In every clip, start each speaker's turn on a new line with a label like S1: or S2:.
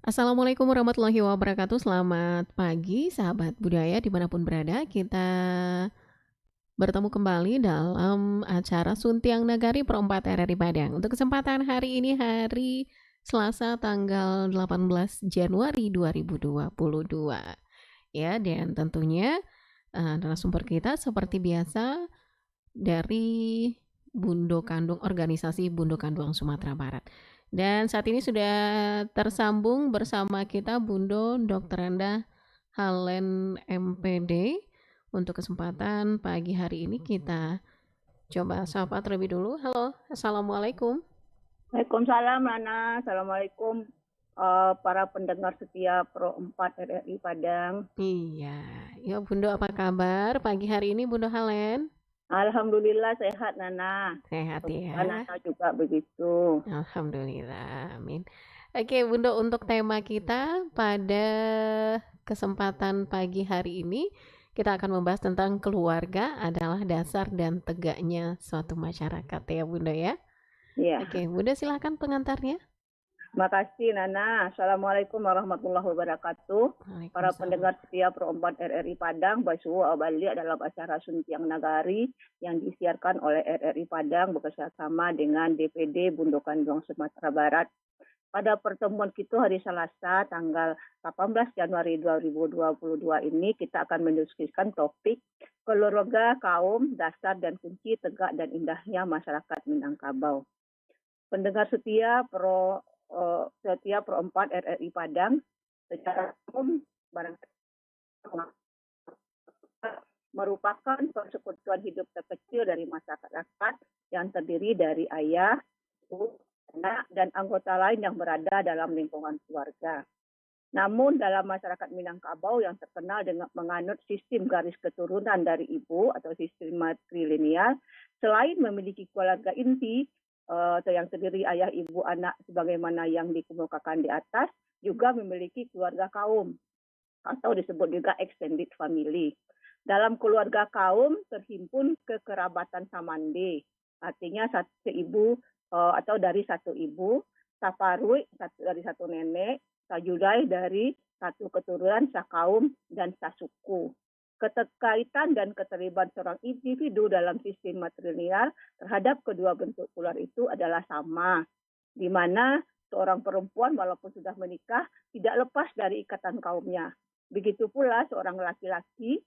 S1: Assalamualaikum warahmatullahi wabarakatuh. Selamat pagi, sahabat budaya dimanapun berada. Kita bertemu kembali dalam acara Suntiang Nagari Pro 4 RRI Padang. Untuk kesempatan hari ini, hari Selasa tanggal 18 Januari 2022. Ya, dan tentunya narasumber kita seperti biasa dari Bundo Kandung, organisasi Bundo Kandung Sumatera Barat. Dan saat ini sudah tersambung bersama kita Bundo Dr. Enda Halen MPD. Untuk kesempatan pagi hari ini kita coba sapa terlebih dulu. Halo, Assalamualaikum.
S2: Waalaikumsalam, Nana. Assalamualaikum para pendengar setia Pro 4 RRI Padang.
S1: Iya, ya Bundo apa kabar pagi hari ini Bundo Halen?
S2: Alhamdulillah sehat, Nana.
S1: Sehat
S2: Semoga
S1: ya.
S2: Nana juga begitu.
S1: Alhamdulillah, amin. Oke, Bunda, untuk tema kita pada kesempatan pagi hari ini, kita akan membahas tentang keluarga adalah dasar dan tegaknya suatu masyarakat ya, Bunda ya.
S2: Ya,
S1: Oke, Bunda silakan pengantarnya.
S2: terima kasih, Nana. Assalamualaikum warahmatullahi wabarakatuh. Para
S1: Waalaikumsalam.
S2: pendengar setia Pro 4 RRI Padang, Basuhu Abali dalam acara Suntiang Nagari yang disiarkan oleh RRI Padang bekerjasama dengan DPD Bundokan Duang Sumatera Barat. Pada pertemuan kita hari Selasa tanggal 18 Januari 2022 ini kita akan mendiskusikan topik keluarga kaum dasar dan kunci tegak dan indahnya masyarakat Minangkabau. Pendengar setia Pro 4 RRI Padang, secara umum merupakan persekutuan hidup terkecil dari masyarakat yang terdiri dari ayah, ibu, anak, dan anggota lain yang berada dalam lingkungan keluarga. Namun dalam masyarakat Minangkabau yang terkenal dengan menganut sistem garis keturunan dari ibu atau sistem matrilineal, selain memiliki keluarga inti atau yang terdiri ayah, ibu, anak sebagaimana yang dikemukakan di atas, juga memiliki keluarga kaum atau disebut juga extended family. Dalam keluarga kaum terhimpun kekerabatan samande, artinya satu ibu atau dari satu ibu, saparui dari satu nenek, sajudai dari satu keturunan sakaum dan sasuku. Keterkaitan dan keterlibatan seorang individu dalam sistem matrilineal terhadap kedua bentuk keluarga itu adalah sama, di mana seorang perempuan walaupun sudah menikah tidak lepas dari ikatan kaumnya. Begitu pula seorang laki-laki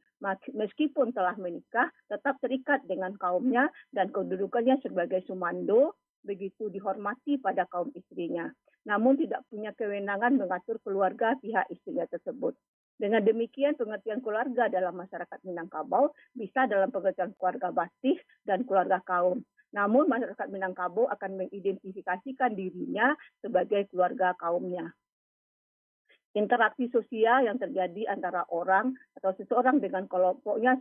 S2: meskipun telah menikah tetap terikat dengan kaumnya dan kedudukannya sebagai sumando begitu dihormati pada kaum istrinya. Namun tidak punya kewenangan mengatur keluarga pihak istrinya tersebut. Dengan demikian pengertian keluarga dalam masyarakat Minangkabau bisa dalam pengertian keluarga basis dan keluarga kaum. Namun masyarakat Minangkabau akan mengidentifikasikan dirinya sebagai keluarga kaumnya. Interaksi sosial yang terjadi antara orang atau seseorang dengan kelompoknya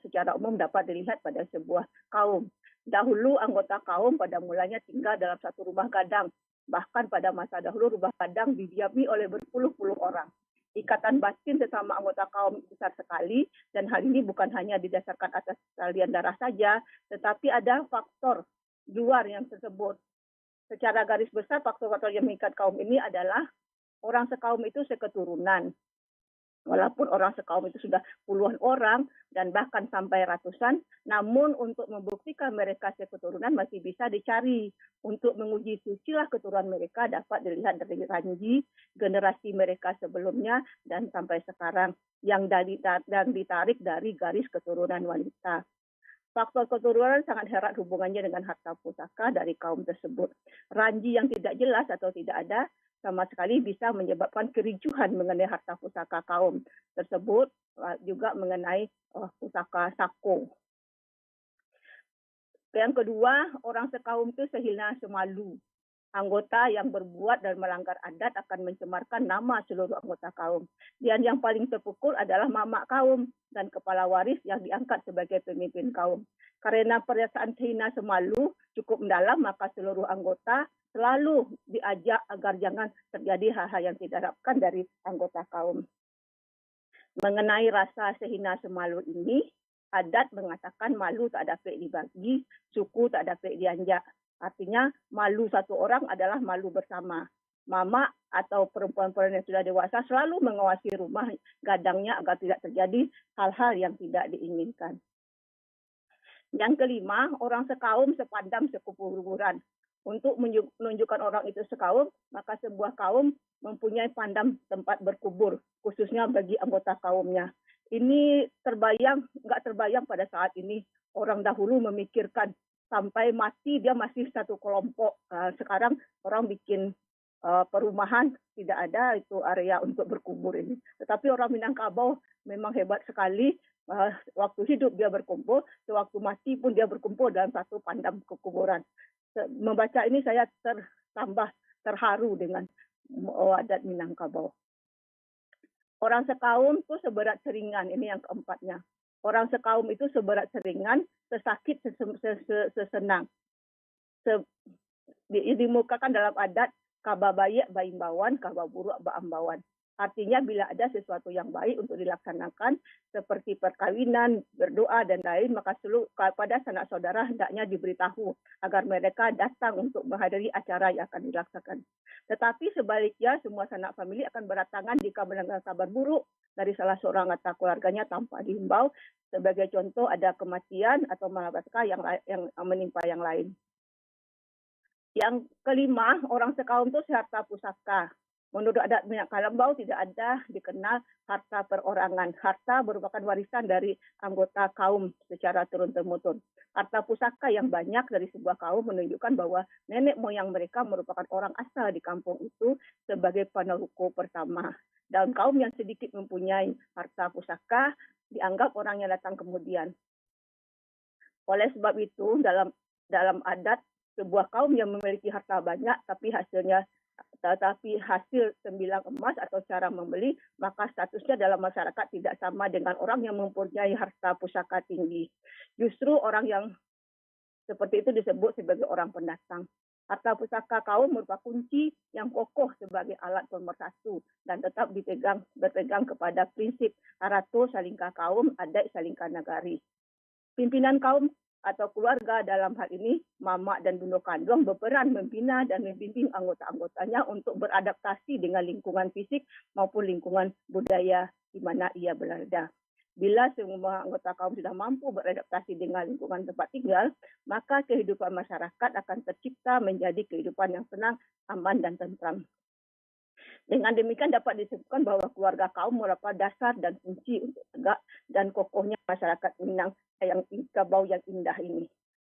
S2: secara umum dapat dilihat pada sebuah kaum. Dahulu anggota kaum pada mulanya tinggal dalam satu rumah gadang. Bahkan pada masa dahulu rumah gadang didiami oleh berpuluh-puluh orang. Ikatan batin sesama anggota kaum besar sekali, dan hal ini bukan hanya didasarkan atas talian darah saja, tetapi ada faktor luar yang tersebut. Secara garis besar, faktor-faktor yang mengikat kaum ini adalah orang sekaum itu seketurunan. Walaupun orang sekaum itu sudah puluhan orang dan bahkan sampai ratusan, namun untuk membuktikan mereka seketurunan masih bisa dicari. Untuk menguji silsilah keturunan mereka dapat dilihat dari ranji generasi mereka sebelumnya dan sampai sekarang yang ditarik dari garis keturunan wanita. Faktor keturunan sangat erat hubungannya dengan harta pusaka dari kaum tersebut. Ranji yang tidak jelas atau tidak ada sama sekali bisa menyebabkan kericuhan mengenai harta pusaka kaum tersebut, juga mengenai pusaka sako. Yang kedua, orang sekaum itu sehina semalu. Anggota yang berbuat dan melanggar adat akan mencemarkan nama seluruh anggota kaum. Dan yang paling terpukul adalah mamak kaum dan kepala waris yang diangkat sebagai pemimpin kaum. Karena perasaan hina semalu cukup mendalam, maka seluruh anggota selalu diajak agar jangan terjadi hal-hal yang tidak diharapkan dari anggota kaum. Mengenai rasa sehina semalu ini, adat mengatakan malu tak dapat dibagi, suku tak dapat dianjak. Artinya malu satu orang adalah malu bersama. mama atau perempuan-perempuan yang sudah dewasa selalu mengawasi rumah gadangnya agar tidak terjadi hal-hal yang tidak diinginkan. Yang kelima, orang sekaum, sepandam, sekuburan. Untuk menunjukkan orang itu sekaum, maka sebuah kaum mempunyai pandam tempat berkubur, khususnya bagi anggota kaumnya. Ini nggak terbayang pada saat ini. Orang dahulu memikirkan sampai mati dia masih satu kelompok. Sekarang orang bikin perumahan, tidak ada itu area untuk berkubur ini. Tetapi orang Minangkabau memang hebat sekali. Waktu hidup dia berkumpul, sewaktu mati pun dia berkumpul dalam satu pandam kekuburan. Membaca ini saya tambah terharu dengan adat Minangkabau. Orang sekaum itu seberat seringan, ini yang keempatnya. Orang sekaum itu seberat seringan, sesakit, sesenang. Dimukakan dalam adat kababayak baimbawan, kababuruk baambawan. Artinya bila ada sesuatu yang baik untuk dilaksanakan seperti perkawinan, berdoa dan lain, maka kepada sanak saudara hendaknya diberitahu agar mereka datang untuk menghadiri acara yang akan dilaksanakan. Tetapi sebaliknya semua sanak famili akan berdatangan jika mendengar kabar buruk dari salah seorang anggota keluarganya tanpa dihimbau. Sebagai contoh ada kematian atau malapetaka yang menimpa yang lain. Yang kelima, orang sekaum itu harta pusaka. Menurut adat Minangkabau tidak ada dikenal harta perorangan. Harta merupakan warisan dari anggota kaum secara turun-temurun. Harta pusaka yang banyak dari sebuah kaum menunjukkan bahwa nenek moyang mereka merupakan orang asal di kampung itu sebagai peneluku pertama. Dalam kaum yang sedikit mempunyai harta pusaka, dianggap orang yang datang kemudian. Oleh sebab itu, dalam adat, sebuah kaum yang memiliki harta banyak tapi hasil sembilang emas atau cara membeli, maka statusnya dalam masyarakat tidak sama dengan orang yang mempunyai harta pusaka tinggi. Justru orang yang seperti itu disebut sebagai orang pendatang. Harta pusaka kaum merupakan kunci yang kokoh sebagai alat pemersatu dan tetap berpegang kepada prinsip harato salingkah kaum, adat salingkah nagari. Pimpinan kaum atau keluarga dalam hal ini, mama dan bunda kandung berperan membina dan membimbing anggota-anggotanya untuk beradaptasi dengan lingkungan fisik maupun lingkungan budaya di mana ia berada. Bila semua anggota kaum sudah mampu beradaptasi dengan lingkungan tempat tinggal, maka kehidupan masyarakat akan tercipta menjadi kehidupan yang tenang, aman, dan tentram. Dengan demikian dapat disebutkan bahwa keluarga kaum merupakan dasar dan kunci untuk tegak dan kokohnya masyarakat Minangkabau yang indah ini.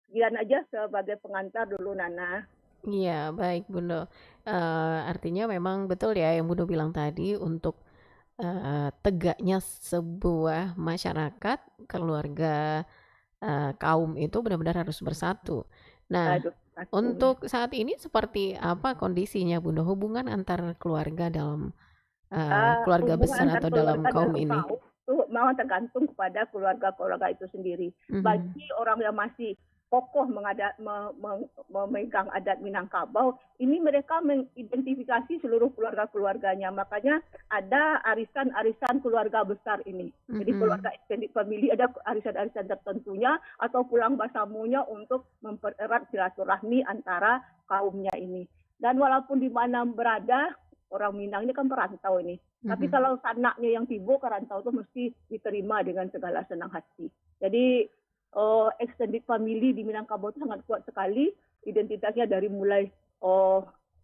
S2: Sekian aja sebagai pengantar dulu, Nana.
S1: Iya, baik Bunda. Artinya memang betul ya yang Bunda bilang tadi, untuk tegaknya sebuah masyarakat, keluarga, kaum itu benar-benar harus bersatu. Nah, untuk saat ini seperti apa kondisinya Bunda, hubungan antar keluarga dalam keluarga besar atau dalam kaum ini?
S2: Itu memang tergantung kepada keluarga itu sendiri. Bagi orang yang masih kokoh memegang adat Minangkabau, ini mereka mengidentifikasi seluruh keluarga-keluarganya. Makanya ada arisan-arisan keluarga besar ini. Jadi keluarga extended family, ada arisan-arisan tertentunya atau pulang basamunya untuk mempererat silaturahmi antara kaumnya ini. Dan walaupun di mana berada, orang Minang ini kan perantau ini. Tapi kalau sanaknya yang tibo ke rantau itu mesti diterima dengan segala senang hati. Jadi extended family di Minangkabau itu sangat kuat sekali, identitasnya dari mulai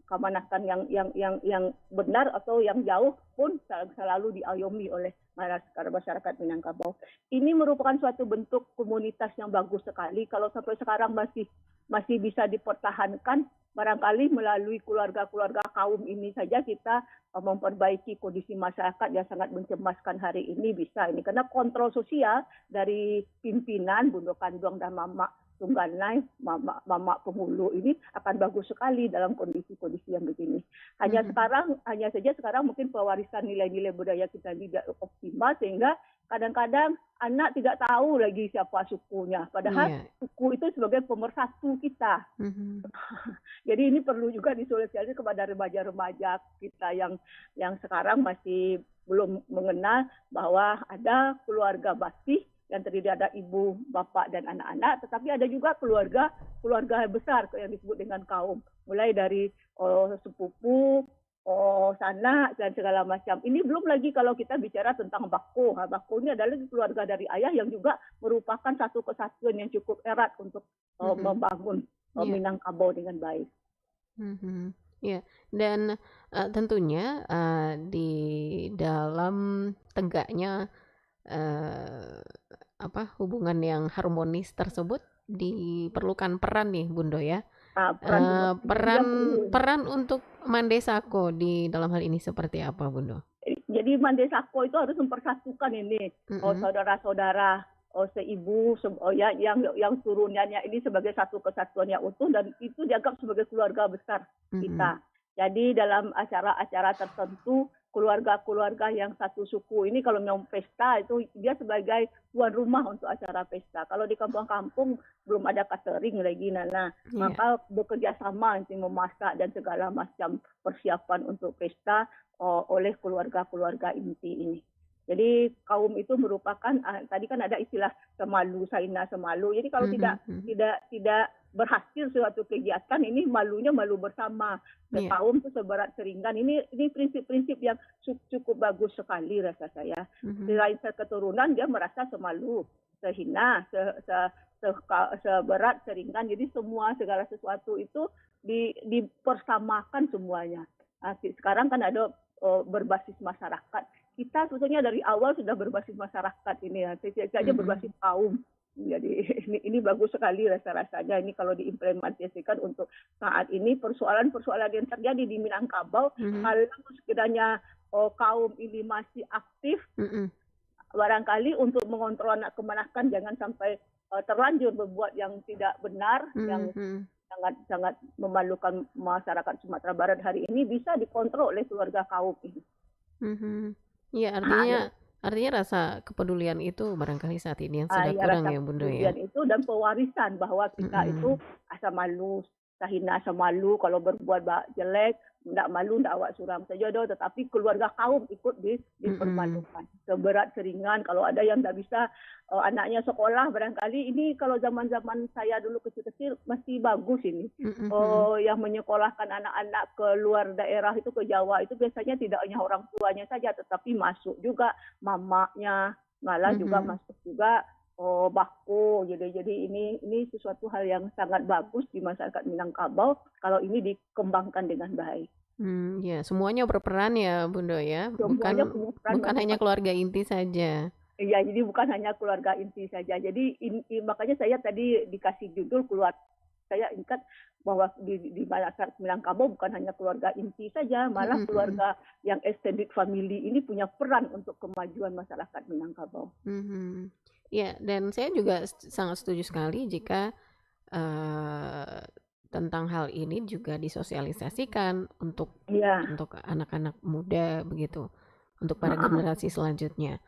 S2: kemanasan yang benar atau yang jauh pun selalu diayomi oleh masyarakat Minangkabau. Ini merupakan suatu bentuk komunitas yang bagus sekali. Kalau sampai sekarang masih bisa dipertahankan, barangkali melalui keluarga-keluarga kaum ini saja kita memperbaiki kondisi masyarakat yang sangat mencemaskan hari ini bisa ini. Karena kontrol sosial dari pimpinan, bunda kandung dan mama tunggalai, mama penghulu ini akan bagus sekali dalam kondisi-kondisi yang begini. Hanya saja sekarang mungkin pewarisan nilai-nilai budaya kita tidak optimal sehingga kadang-kadang anak tidak tahu lagi siapa sukunya. Padahal suku itu sebagai pemersatu kita. Jadi ini perlu juga disosialisasi kepada remaja-remaja kita yang sekarang masih belum mengenal bahwa ada keluarga basih yang terdiri ada ibu, bapak, dan anak-anak, tetapi ada juga keluarga besar yang disebut dengan kaum. Mulai dari sepupu, sanak dan segala macam. Ini belum lagi kalau kita bicara tentang bako. Bako ini adalah keluarga dari ayah yang juga merupakan satu kesatuan yang cukup erat untuk membangun
S1: Iya.
S2: Minangkabau dengan baik.
S1: Iya, dan tentunya di dalam tegaknya hubungan yang harmonis tersebut diperlukan peran nih Bundo ya.
S2: Peran
S1: Peran peran untuk Mandesako di dalam hal ini seperti apa Bundo?
S2: Jadi Mandesako itu harus mempersatukan ini saudara-saudara seibu yang turunannya ini sebagai satu kesatuan yang utuh dan itu dianggap sebagai keluarga besar kita. Jadi dalam acara-acara tertentu keluarga-keluarga yang satu suku ini kalau mau pesta itu dia sebagai tuan rumah untuk acara pesta. Kalau di kampung-kampung belum ada catering lagi Nana, maka bekerja sama untuk memasak dan segala macam persiapan untuk pesta oleh keluarga-keluarga inti ini. Jadi kaum itu merupakan tadi kan ada istilah semalu, saina semalu. Jadi kalau tidak berhasil suatu kegiatan ini malunya malu bersama. Kaum itu seberat seringan. Ini prinsip-prinsip yang cukup bagus sekali rasa saya. Selain keturunan dia merasa semalu, sehina, seberat seringan. Jadi semua segala sesuatu itu dipersamakan semuanya. Sekarang kan ada berbasis masyarakat. Kita sebetulnya dari awal sudah berbasis masyarakat ini ya, saja berbasis kaum. Jadi ini bagus sekali rasa-rasanya ini kalau diimplementasikan untuk saat ini persoalan-persoalan yang terjadi di Minangkabau kalau sekiranya kaum ini masih aktif, barangkali untuk mengontrol anak kemanakan jangan sampai terlanjur berbuat yang tidak benar, yang sangat memalukan masyarakat Sumatera Barat hari ini bisa dikontrol oleh keluarga kaum ini.
S1: Iya, artinya rasa kepedulian itu barangkali saat ini yang sudah kurang ya Bunda ya.
S2: Kepedulian itu dan pewarisan bahwa kita itu asa malu, sahina asa malu kalau berbuat jelek, tidak malu, tidak awak suram saja doh, tetapi keluarga kaum ikut dipermalukan. Seberat seringan kalau ada yang tidak bisa anaknya sekolah barangkali ini kalau zaman-zaman saya dulu kecil-kecil masih bagus ini. Yang menyekolahkan anak-anak ke luar daerah itu ke Jawa itu biasanya tidak hanya orang tuanya saja tetapi masuk juga mamanya, malah juga masuk juga bako. Jadi ini sesuatu hal yang sangat bagus di masyarakat Minangkabau kalau ini dikembangkan dengan baik.
S1: Ya, semuanya berperan ya Bunda ya, bukan hanya keluarga inti saja.
S2: Iya, jadi bukan hanya keluarga inti saja. Jadi makanya saya tadi dikasih judul saya ingat bahwa di masyarakat Minangkabau bukan hanya keluarga inti saja, malah keluarga yang extended family ini punya peran untuk kemajuan masyarakat Minangkabau.
S1: Ya, dan saya juga sangat setuju sekali jika tentang hal ini juga disosialisasikan untuk anak-anak muda begitu, untuk para generasi selanjutnya.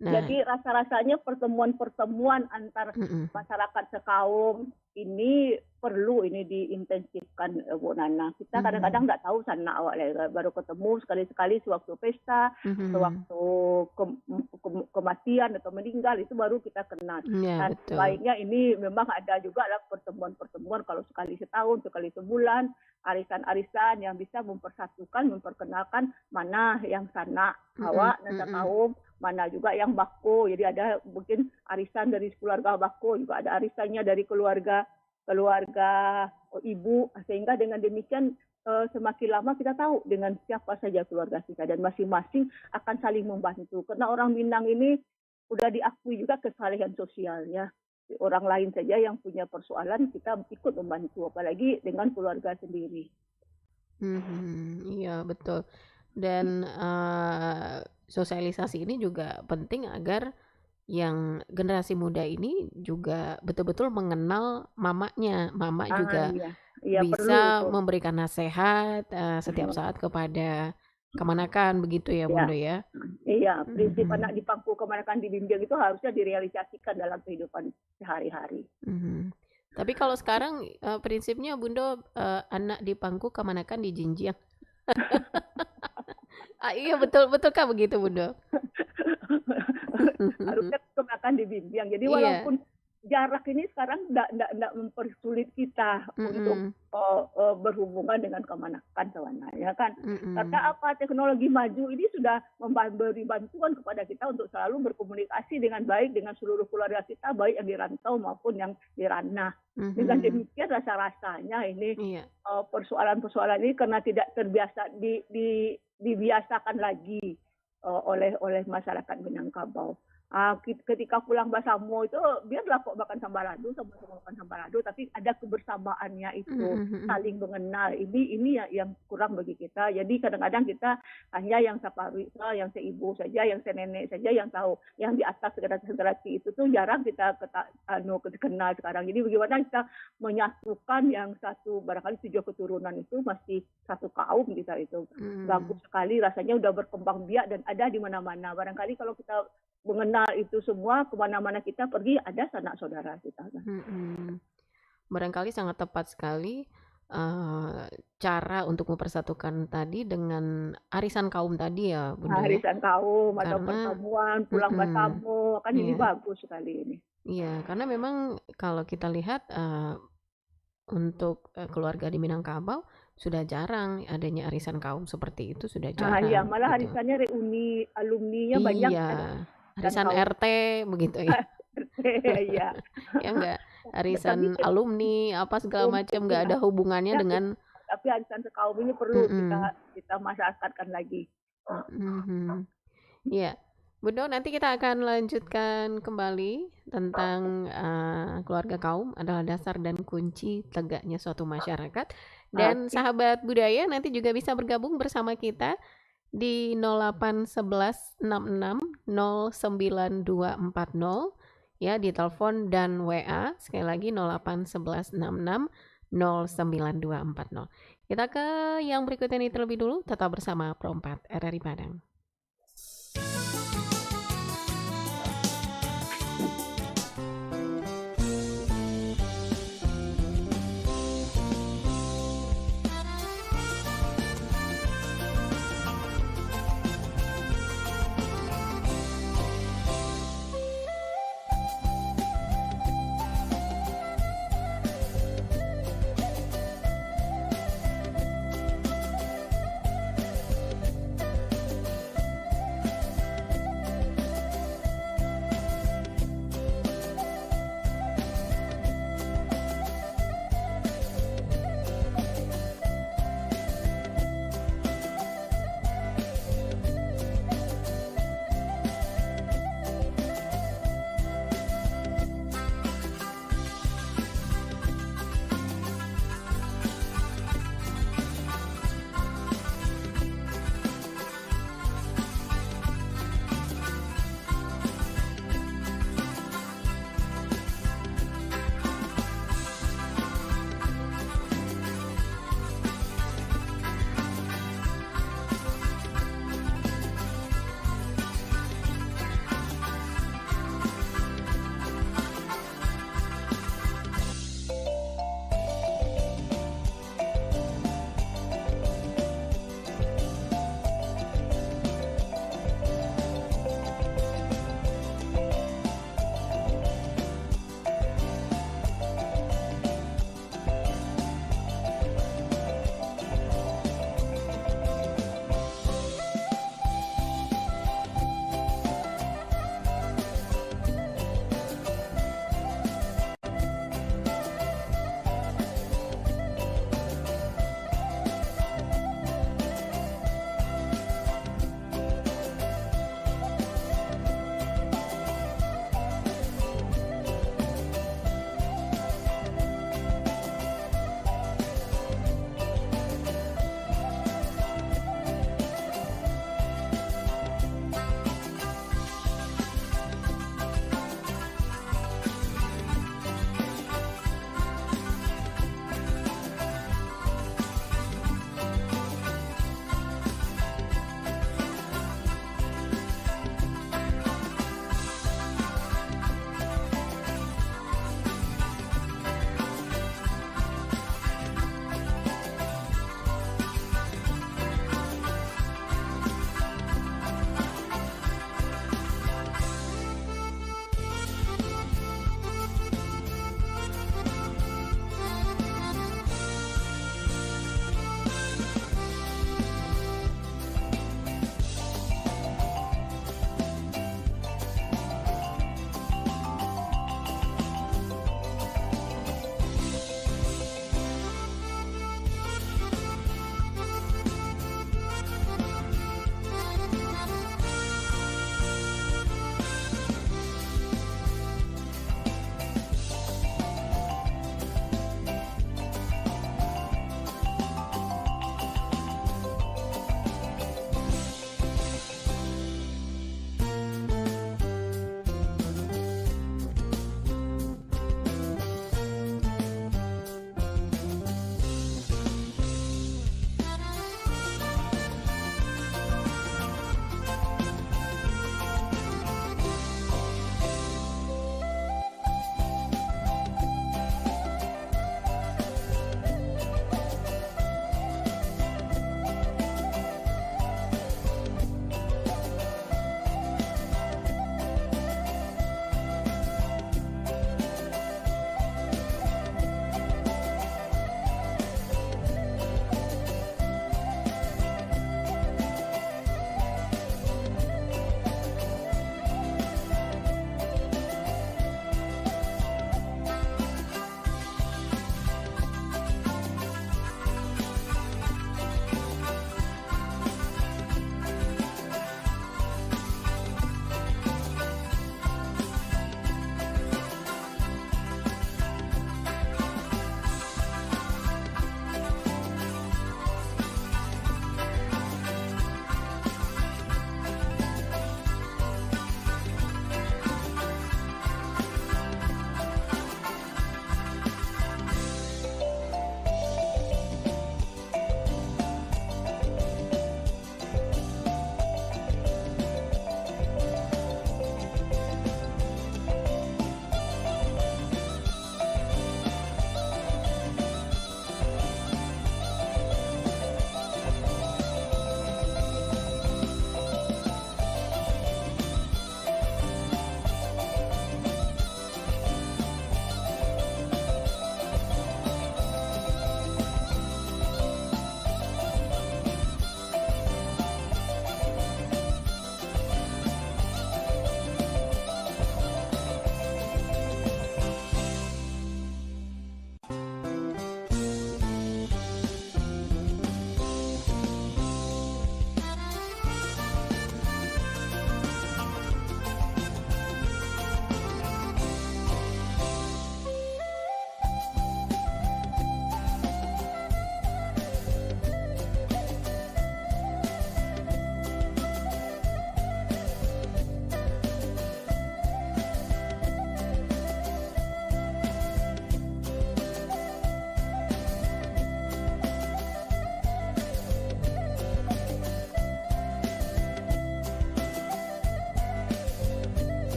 S2: Nah, jadi rasa-rasanya pertemuan-pertemuan antar masyarakat sekaum ini perlu ini diintensifkan Bu Nana. Kita kadang-kadang nggak tahu sana awak baru ketemu sekali-sekali sewaktu pesta, sewaktu kematian atau meninggal itu baru kita kenal. Dan baiknya ini memang ada juga lah pertemuan-pertemuan kalau sekali setahun, sekali sebulan, arisan-arisan yang bisa mempersatukan, memperkenalkan mana yang sana awak dan kaum, mana juga yang bako. Jadi ada mungkin arisan dari keluarga bako, juga ada arisannya dari keluarga ibu, sehingga dengan demikian semakin lama kita tahu dengan siapa saja keluarga kita dan masing-masing akan saling membantu. Karena orang Minang ini sudah diakui juga kesalahan sosialnya. Orang lain saja yang punya persoalan kita ikut membantu, apalagi dengan keluarga sendiri.
S1: Iya betul. Dan sosialisasi ini juga penting agar yang generasi muda ini juga betul-betul mengenal mamanya. Mama juga bisa memberikan nasihat setiap saat kepada kemanakan begitu ya Bunda ya.
S2: Iya, prinsip anak di pangku kemanakan dibimbing itu harusnya direalisasikan dalam kehidupan sehari-hari.
S1: Tapi kalau sekarang prinsipnya Bunda anak di pangku kemanakan di jinjiang. Iya betul kah begitu Bunda?
S2: Harusnya kemanakan dibimbing. Jadi walaupun jarak ini sekarang nggak mempersulit kita untuk berhubungan dengan kemana-mana, ya kan? Karena apa, teknologi maju ini sudah memberi bantuan kepada kita untuk selalu berkomunikasi dengan baik dengan seluruh keluarga kita, baik yang di rantau maupun yang di ranah. Dengan demikian rasa-rasanya ini persoalan-persoalan ini karena tidak terbiasa dibiasakan lagi oleh masyarakat Minangkabau. Ketika pulang Basamo itu biarlah kok makan sambalado, sama-sama makan sambalado, tapi ada kebersamaannya itu, saling mengenal. Ini yang kurang bagi kita. Jadi kadang-kadang kita hanya yang saparwita, yang seibu saja, yang senenek saja yang tahu. Yang di atas generasi itu tuh jarang kita kenal sekarang. Jadi bagaimana kita menyatukan yang satu, barangkali 7 keturunan itu masih satu kaum kita itu. Bagus sekali, rasanya udah berkembang biak dan ada di mana-mana. Barangkali kalau kita mengenal itu semua, kemana-mana kita pergi ada sanak saudara kita.
S1: Barangkali sangat tepat sekali cara untuk mempersatukan tadi dengan arisan kaum tadi ya Bunda ya.
S2: Arisan kaum atau pertemuan pulang Basamo kan ini bagus sekali ini.
S1: Iya, karena memang kalau kita lihat untuk keluarga di Minangkabau sudah jarang adanya arisan kaum seperti itu, sudah jarang.
S2: Iya, malah
S1: gitu.
S2: arisannya reuni alumninya banyak.
S1: Iya, arisan RT begitu ya.
S2: Iya.
S1: Ya enggak, arisan alumni apa segala macam, nggak ada hubungannya dengan.
S2: Tapi arisan sekaum ini perlu kita masyarakatkan lagi.
S1: Iya, Bunda, nanti kita akan lanjutkan kembali tentang keluarga kaum adalah dasar dan kunci tegaknya suatu masyarakat. Dan sahabat budaya nanti juga bisa bergabung bersama kita di 081166092240 ya, di telepon dan WA. Sekali lagi 081166092240. Kita ke yang berikutnya ini terlebih dulu, tetap bersama Pro 4 RRI Padang.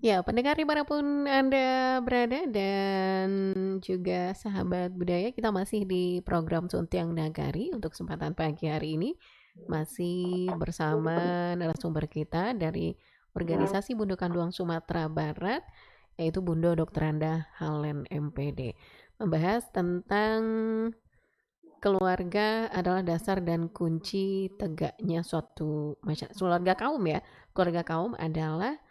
S1: Ya, pendengar dimanapun Anda berada dan juga sahabat budaya, kita masih di program Suntiang Nagari untuk kesempatan pagi hari ini. Masih bersama narasumber kita dari Organisasi Bundo Kanduang Sumatera Barat, yaitu Bundo Dr. Anda Halen MPD. Membahas tentang keluarga adalah dasar dan kunci tegaknya suatu masyarakat. Keluarga kaum ya, keluarga kaum adalah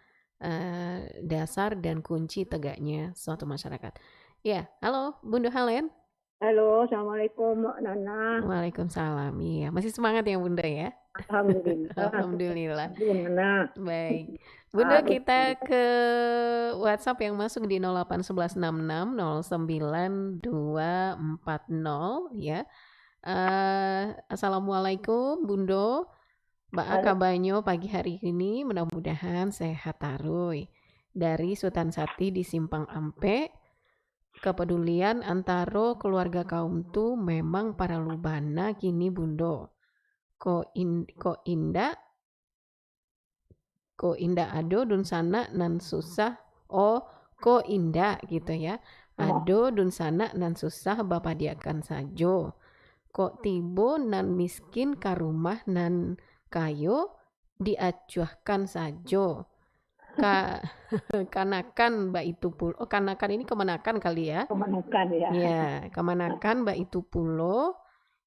S1: dasar dan kunci tegaknya suatu masyarakat. Ya, halo Bunda Halen.
S2: Halo, Assalamualaikum Mbak Nana.
S1: Waalaikumsalam. Iya, masih semangat ya Bunda ya?
S2: Alhamdulillah.
S1: Alhamdulillah.
S2: Gimana?
S1: Baik. Bunda, kita ke WhatsApp yang masuk di 0811660924 ya. Assalamualaikum Bundo. Mbak Kabanyo pagi hari ini mudah-mudahan sehat taruy. Dari Sultan Sati di Simpang Ampe, kepedulian antara keluarga kaum tu memang para lubana kini Bundo. Ko indah ado dun sana nan susah. Oh, ko indah gitu ya. Ado dun sana nan susah bapak diakan sajo. Kok tibo nan miskin karumah nan kayo diacuahkan sajo. Kanakan mbak itu pulo. Oh, kanakan ini kemenakan kali ya.
S2: Kemanakan ya.
S1: Ya, kemanakan mbak itu pulo.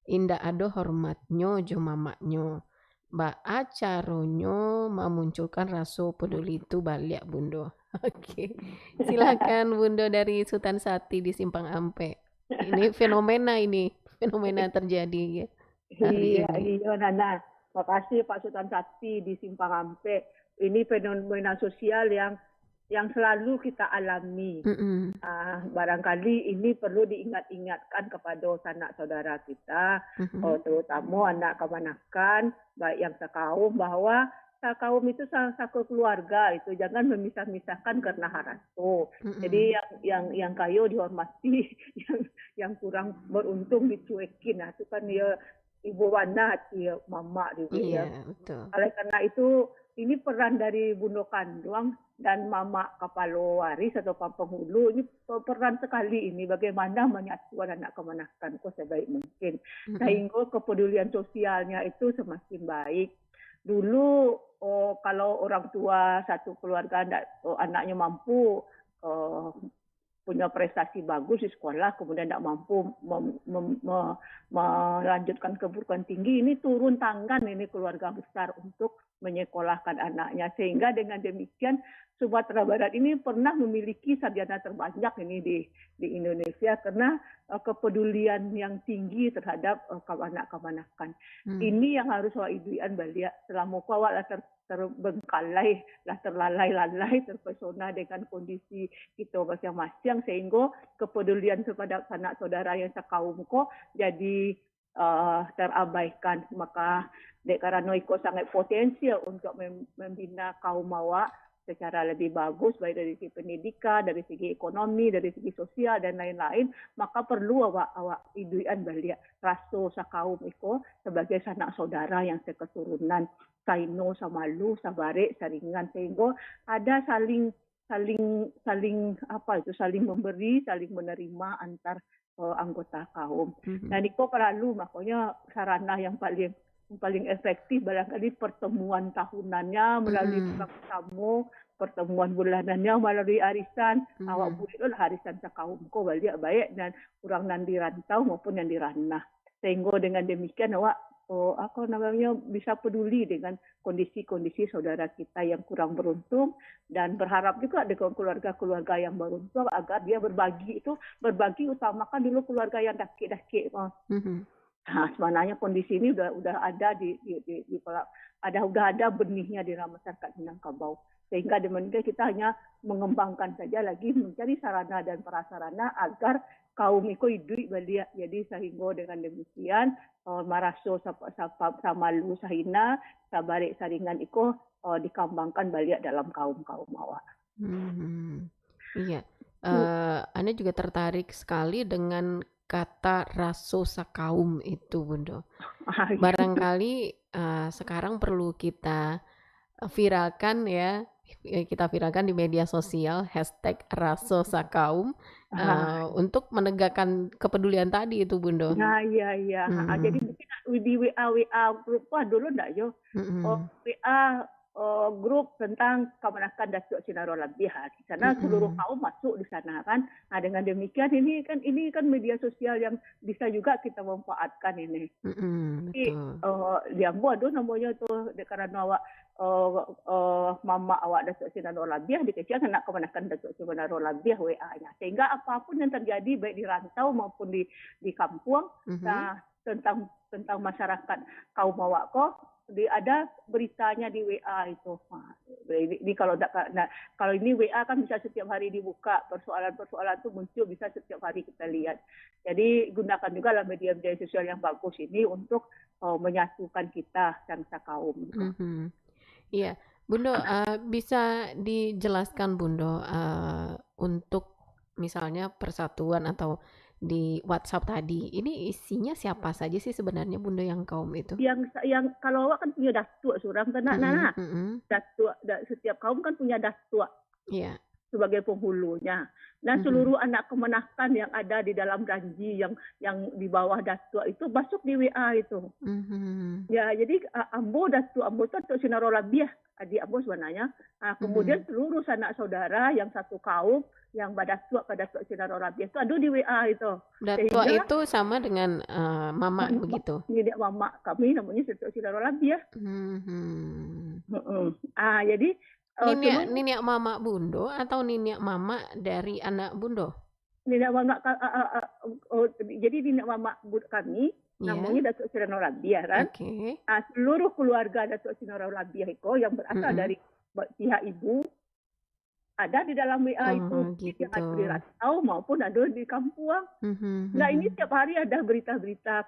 S1: Indah ado hormatnyo jo mamaknyo. Mbak acaronyo memunculkan rasa peduli itu balik Bundo. Oke. Silakan Bundo dari Sultan Sati di Simpang Ampe. Ini fenomena terjadi ya.
S2: Iya, Nana. Makasih Pak Sultan Sati di Simpang Ampe. Ini fenomena sosial yang selalu kita alami. Barangkali ini perlu diingat-ingatkan kepada sanak saudara kita, terutama anak kemanakan, baik yang sekaum, bahwa kaum itu satu keluarga, itu jangan memisah-misahkan karena harato. Jadi yang kayo dihormati, yang kurang beruntung dicuekin. Nah, itu kan ya ibu wana, ya mama gitu ya.
S1: Betul.
S2: Oleh karena itu ini peran dari Bundo Kanduang dan mama kepala waris atau penghulu, ini peran sekali ini bagaimana menyatukan anak kemanakan sebaik mungkin, sehingga kepedulian sosialnya itu semakin baik. Dulu kalau orang tua satu keluarga anaknya mampu punya prestasi bagus di sekolah, kemudian tidak mampu melanjutkan ke perguruan tinggi, ini turun tangan ini keluarga besar untuk menyekolahkan anaknya. Sehingga dengan demikian Sumatera Barat ini pernah memiliki sarjana terbanyak ini di Indonesia karena kepedulian yang tinggi terhadap anak kemanakan. Ini yang harus waiduan balik selama awak terbengkalai, terlalai-lalai, terpesona dengan kondisi kita masing-masing, sehingga kepedulian kepada sanak saudara yang sekaum kok jadi terabaikan. Maka karena iko sangat potensial untuk membina kaum awak secara lebih bagus, baik dari segi pendidikan, dari segi ekonomi, dari segi sosial dan lain-lain, maka perlu awak iduan balik raso sakaum iko sebagai sanak saudara yang seketurunan, saino samalu sabare saringan, sehingga ada saling memberi, saling menerima antar anggota kaum. Dan itu perlu, makanya sarana yang paling efektif barangkali pertemuan tahunannya melalui tamu, pertemuan bulanannya melalui arisan. Awak boleh arisan sakaum ko balik baik dan kurang nan di rantau maupun yang di ranah. Sehingga dengan demikian awak bisa peduli dengan kondisi-kondisi saudara kita yang kurang beruntung, dan berharap juga dengan keluarga-keluarga yang beruntung agar dia berbagi utamakan dulu keluarga yang dakik-dakik. Nah, sebenarnya kondisi ini udah ada udah ada benihnya di masyarakat Minangkabau, sehingga demikian kita hanya mengembangkan saja lagi, mencari sarana dan prasarana agar kaum iko hidup balik. Jadi sehingga dengan demikian maraso sama lu sahina sabalik saringan iko dikembangkan balik dalam kaum awak.
S1: Iya. Anda juga tertarik sekali dengan kata raso sakaum itu, Bundo. Barangkali sekarang perlu kita viralkan ya, kita viralkan di media sosial #RasoSakaum
S2: Ah,
S1: untuk menegakkan kepedulian tadi itu Bundo.
S2: nah, iya, iya. Jadi
S1: Mhm.
S2: mungkin di WA grup, wah dulu enggak yo.
S1: Mhm.
S2: WA grup tentang kemenakan Datuk Sinarok Labih. Di sana seluruh
S1: Mhm.
S2: kaum masuk di sana kan. Nah, dengan demikian ini kan media sosial yang bisa juga kita manfaatkan ini.
S1: Mhm,
S2: Jadi
S1: betul.
S2: yang buat tu namanya tu karena awak mama awak Datuk Seri Naror Labiah dikecilkan nak kemenakan Datuk Seri Naror Labiah WA-nya. Sehingga apapun yang terjadi baik di rantau maupun di kampung
S1: Mhm.
S2: nah, tentang masyarakat kaum awak kok ada beritanya di WA itu. Ini kalau ini WA kan bisa setiap hari dibuka, persoalan-persoalan itu muncul bisa setiap hari kita lihat. Jadi gunakan juga lah media-media sosial yang bagus ini untuk menyatukan kita bangsa kaum.
S1: Mhm. Iya, Bundo, bisa dijelaskan Bundo, untuk misalnya persatuan atau di WhatsApp tadi, ini isinya siapa saja sih sebenarnya Bundo yang kaum itu?
S2: Yang kalau awak kan punya datuk surang kena
S1: Mhm.
S2: nah,
S1: Mhm.
S2: datuk setiap kaum kan punya datuk
S1: Iya.
S2: sebagai penghulunya. Nah,
S1: Mhm.
S2: seluruh anak kemenakan yang ada di dalam janji yang di bawah datuk itu masuk di WA itu.
S1: Mhm.
S2: Ya, jadi Ambo Datuk Ambo itu Datuk Sinarok Labiah, adik Ambo sebenarnya. Kemudian
S1: Mhm.
S2: seluruh sanak saudara yang satu kaum yang Datuk ke Datuk Sinarok Labiah itu ada di WA itu.
S1: Datua
S2: Sehingga
S1: itu sama dengan mama begitu.
S2: ini mama kami namanya Datuk Sinarok Labiah.
S1: Mhm.
S2: Jadi
S1: Niniak
S2: seluruh
S1: niniak mama Bundo atau niniak mama dari anak Bundo?
S2: nenek mama jadi nenek mama kami
S1: Iya.
S2: namanya Datuk Sinarok Labiah kan.
S1: Oke.
S2: Seluruh keluarga Datuk Sinarok Labiah itu yang berasal
S1: Mhm.
S2: dari pihak ibu ada di dalam WA itu,
S1: Oh,
S2: yang
S1: gitu.
S2: ada di rantau maupun ada di kampung.
S1: Mhm.
S2: Nah, ini
S1: Mhm.
S2: setiap hari ada berita-berita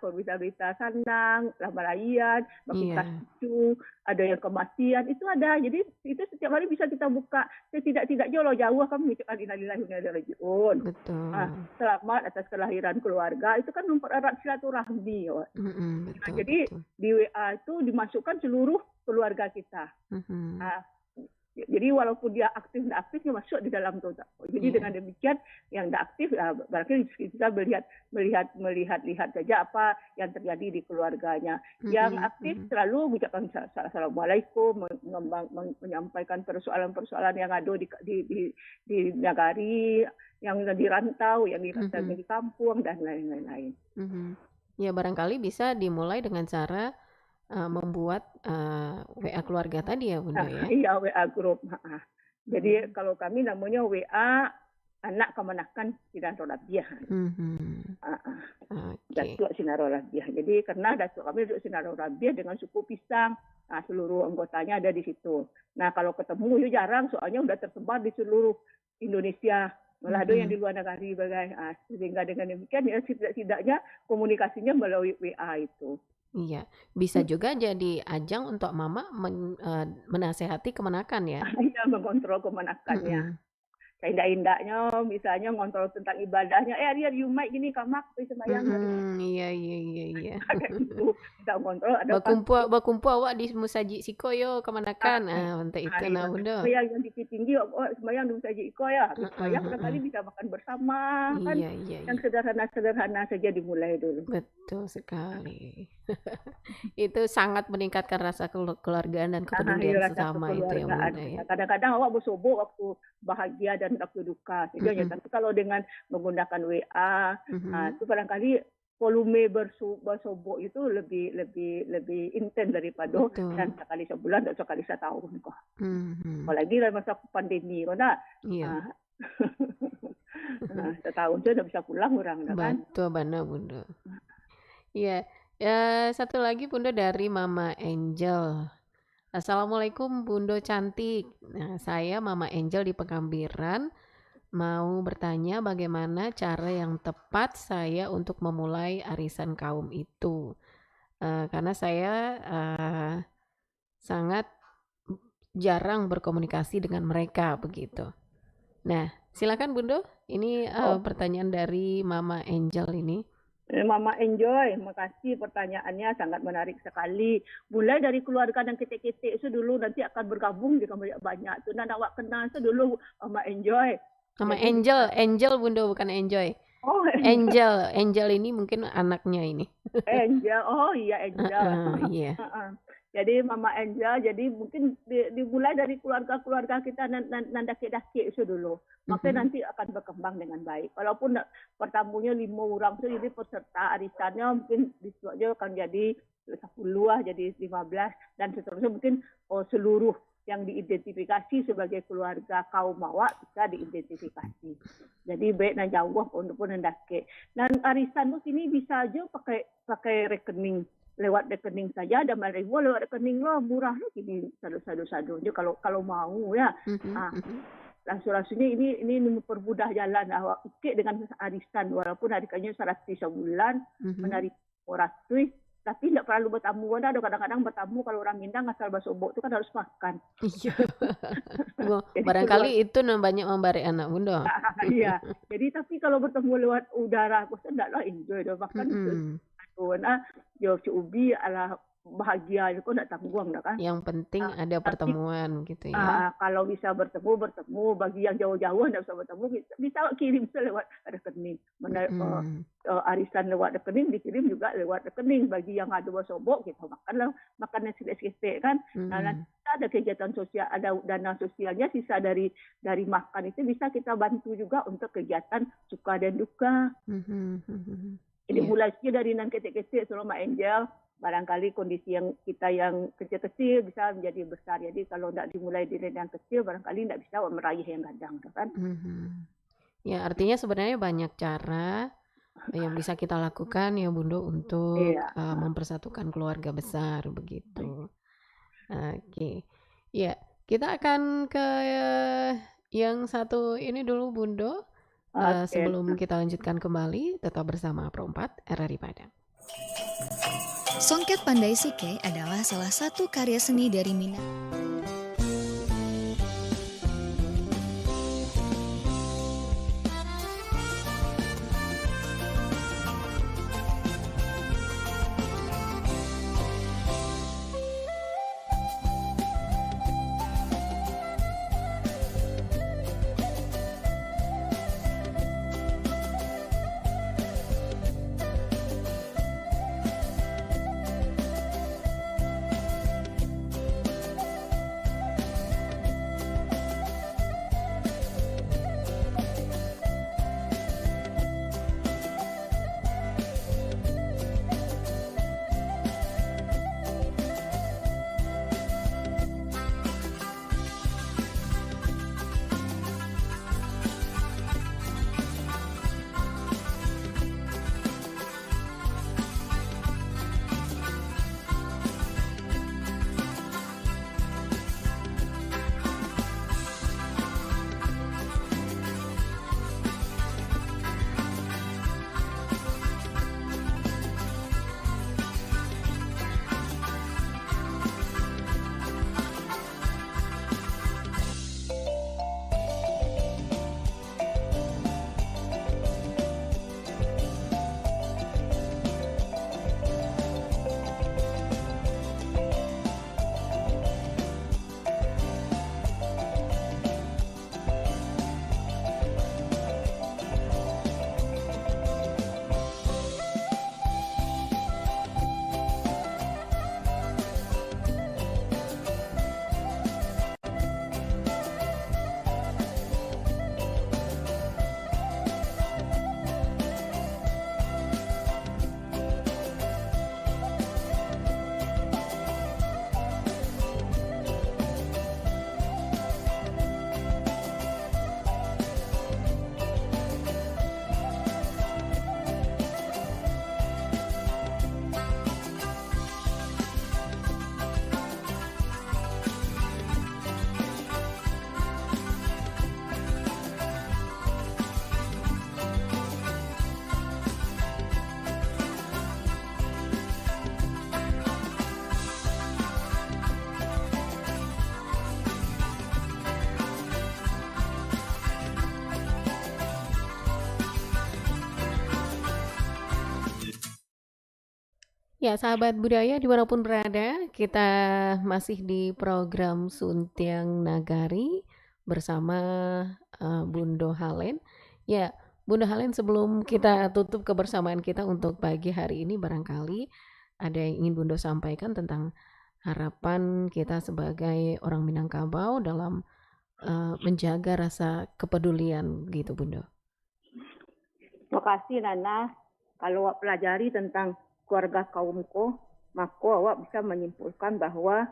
S2: Sanang, Lamarayan, Makin
S1: Iya,
S2: Kasucu, ada yang kematian, itu ada. Jadi itu setiap hari bisa kita buka. Setidak-tidaknya kalau jauh kan mengucapkan innalillahi wa inna ilaihi raji'un.
S1: betul.
S2: Selamat atas kelahiran keluarga, itu kan mempererat silaturahmi.
S1: Mhm,
S2: Nah,
S1: betul
S2: jadi
S1: betul.
S2: di WA itu dimasukkan seluruh keluarga kita.
S1: Mhm.
S2: Ah, Jadi walaupun dia aktif tidak aktif, dia masuk di dalam itu. Jadi
S1: Iya.
S2: dengan demikian yang tidak aktif, berarti kita melihat saja apa yang terjadi di keluarganya. Yang
S1: Mhm.
S2: aktif
S1: Mhm.
S2: selalu mengucapkan assalamualaikum, menyampaikan persoalan-persoalan yang ada di nagari, yang di rantau, yang di
S1: Mhm.
S2: kampung dan lain-lain.
S1: Mhm. Ya barangkali bisa dimulai dengan cara membuat WA keluarga tadi ya Bunda ya?
S2: Iya, WA grup. Jadi
S1: Mhm.
S2: kalau kami namanya WA anak kemenakan Sinarok Labiah.
S1: Mhm. Oke.
S2: Datuk Sinarok Labiah. Jadi karena datuk kami Datuk Sinarok Labiah dengan suku Pisang. Seluruh anggotanya ada di situ. Nah, kalau ketemu ya jarang soalnya udah tersebar di seluruh Indonesia. Malah ada yang di
S1: Mhm.
S2: luar negeri bagai. Sehingga dengan demikian ya setidaknya komunikasinya melalui WA itu.
S1: Iya, bisa juga jadi ajang untuk mama menasehati kemenakan ya?
S2: Iya, mengontrol kemenakannya.
S1: Mhm.
S2: Indah-indahnya misalnya ngontrol tentang ibadahnya dia you mic gini kamak sembahyang dari
S1: Mhm. Iya iya iya iya.
S2: kayak gitu kita ngontrol ada pas
S1: Bakumpu awak di musaji siko yo kemanakan? Untuk itu nah Bunda.
S2: sembahyang yang tinggi sembahyang di saja iko ya habis
S1: Heeh
S2: sembahyang
S1: heeh.
S2: barangkali bisa makan bersama kan
S1: Iya iya
S2: yang
S1: iya.
S2: sederhana saja dimulai dulu.
S1: Betul sekali. Itu sangat meningkatkan rasa kekeluargaan dan kepedulian
S2: Rasa
S1: sesama itu ya
S2: kekeluargaan
S1: Bunda ya?
S2: kita. Kadang-kadang awak bersobok waktu bahagia dan waktu duka saja ya.
S1: Mhm.
S2: Tapi kalau dengan menggunakan WA,
S1: Mhm.
S2: itu barangkali volume bersobok itu lebih intens daripada dan
S1: Betul.
S2: sekali sebulan atau sekali setahun kok.
S1: Mhm.
S2: Apalagi dalam masa pandemi, karena
S1: Iya.
S2: setahun sudah bisa pulang orang dah kan.
S1: Betul benar Bunda. Iya. Satu lagi Bunda dari Mama Angel. Assalamualaikum Bundo cantik. Nah, saya Mama Angel di Pekambiran mau bertanya bagaimana cara yang tepat saya untuk memulai arisan kaum itu. Karena saya sangat jarang berkomunikasi dengan mereka begitu. Nah, silakan Bundo. Ini
S2: Oh,
S1: pertanyaan dari Mama Angel ini.
S2: Mama Enjoy, makasih pertanyaannya sangat menarik sekali. Mulai dari keluarga dan ketik-ketik itu dulu nanti akan bergabung jika banyak. Tuh nak awak kenal itu dulu Mama Enjoy.
S1: Sama
S2: Jadi
S1: Angel Bunda, bukan Enjoy.
S2: oh Angel.
S1: Angel ini mungkin anaknya ini.
S2: Angel, oh iya Angel.
S1: Iya.
S2: Jadi Mama Angel, jadi mungkin dimulai dari keluarga-keluarga kita dan daki-daki itu dulu. Maka nanti akan berkembang dengan baik. Walaupun pertamunya 5 orang itu, jadi peserta arisannya mungkin disuatnya akan jadi 10 lah, jadi 15 dan seterusnya mungkin seluruh yang diidentifikasi sebagai keluarga kaum Mawak bisa diidentifikasi. Jadi baik dan jauh untuk mendaki. Dan arisan tuh sini bisa aja pakai rekening. Lewat rekening saja ada ribu lewat rekening lo murah lo gini sadu aja kalau mau ya. Langsung-langsungnya ini mempermudah jalan awak ikut dengan arisan walaupun harganya 100 sebulan menarik 400 tapi tidak perlu bertamu. Ada kadang-kadang bertamu kalau orang Minang asal basobok itu kan harus makan.
S1: Iya. Barangkali itu banyak memberi anak Bunda.
S2: Iya. Jadi tapi kalau bertemu lewat udara aku tidaklah enjoy dah makan itu. Yo ubi ala bahagia itu enggak tanggung dah kan.
S1: Yang penting ada pertemuan gitu ya.
S2: Kalau bisa bertemu bagi yang jauh-jauh enggak bisa bertemu bisa kirim lewat rekening. Arisan lewat rekening dikirim juga lewat rekening bagi yang ada basobok kita makannya sedikit-sedikit kan. Nanti ada kegiatan sosial, ada dana sosialnya sisa dari makan itu bisa kita bantu juga untuk kegiatan suka dan duka. Jadi mulai dari nan kecil-kecil selama Angel barangkali kondisi yang kita yang kecil-kecil bisa menjadi besar. Jadi kalau tidak dimulai dari yang kecil barangkali tidak bisa meraih yang gadang kan.
S1: Ya artinya sebenarnya banyak cara yang bisa kita lakukan ya Bunda untuk mempersatukan keluarga besar begitu. Oke. Ya, kita akan ke yang satu ini dulu Bunda. Sebelum kita lanjutkan kembali, tetap bersama Pro 4 RRI Padang.
S3: Songket Pandai Sike adalah salah satu karya seni dari Minang.
S1: Ya, sahabat budaya dimanapun berada, kita masih di program Suntiang Nagari bersama Bundo Halen. Ya, Bundo Halen, sebelum kita tutup kebersamaan kita untuk pagi hari ini, barangkali ada yang ingin Bundo sampaikan tentang harapan kita sebagai orang Minangkabau dalam menjaga rasa kepedulian gitu, Bundo.
S2: Terima kasih Nana. Kalau awak pelajari tentang keluarga kaumku, maka awak bisa menyimpulkan bahwa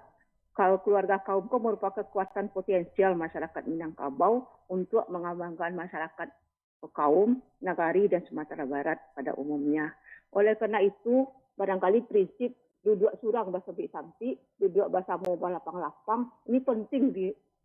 S2: kalau keluarga kaumku merupakan kekuatan potensial masyarakat Minangkabau untuk mengembangkan masyarakat kaum, Nagari, dan Sumatera Barat pada umumnya. Oleh karena itu, barangkali prinsip duduk surang bahasa sampi, duduk bahasa mau lapang-lapang, ini penting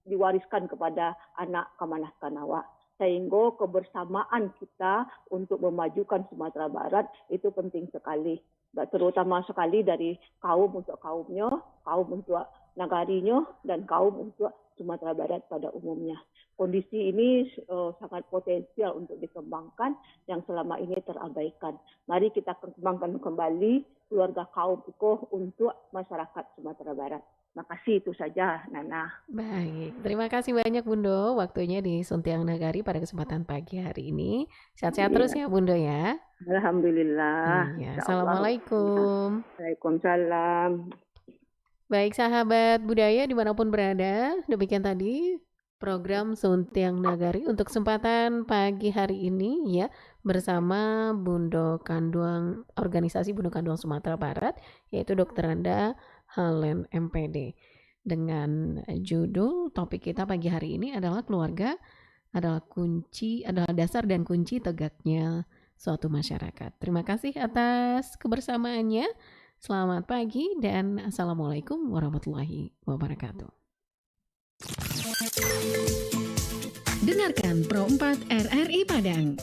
S2: diwariskan kepada anak kemanakan awak. Sehingga kebersamaan kita untuk memajukan Sumatera Barat itu penting sekali. Terutama sekali dari kaum untuk kaumnya, kaum untuk nagarinya, dan kaum untuk Sumatera Barat pada umumnya. Kondisi ini sangat potensial untuk dikembangkan yang selama ini terabaikan. Mari kita kembangkan kembali keluarga kaum itu untuk masyarakat Sumatera Barat. Makasih, itu saja Nana.
S1: Baik, terima kasih banyak Bundo waktunya di Suntiang Nagari pada kesempatan pagi hari ini. Sehat-sehat terus ya Bundo ya.
S2: Alhamdulillah.
S1: Iya, assalamualaikum.
S2: Waalaikumsalam.
S1: Baik sahabat budaya dimanapun berada, demikian tadi program Suntiang Nagari untuk kesempatan pagi hari ini ya bersama Bundo Kanduang, organisasi Bundo Kanduang Sumatera Barat, yaitu Dr. Anda Halen MPD. Dengan judul topik kita pagi hari ini adalah keluarga adalah dasar dan kunci tegaknya suatu masyarakat. Terima kasih atas kebersamaannya. Selamat pagi dan assalamualaikum warahmatullahi wabarakatuh.
S4: Dengarkan Pro 4 RRI Padang.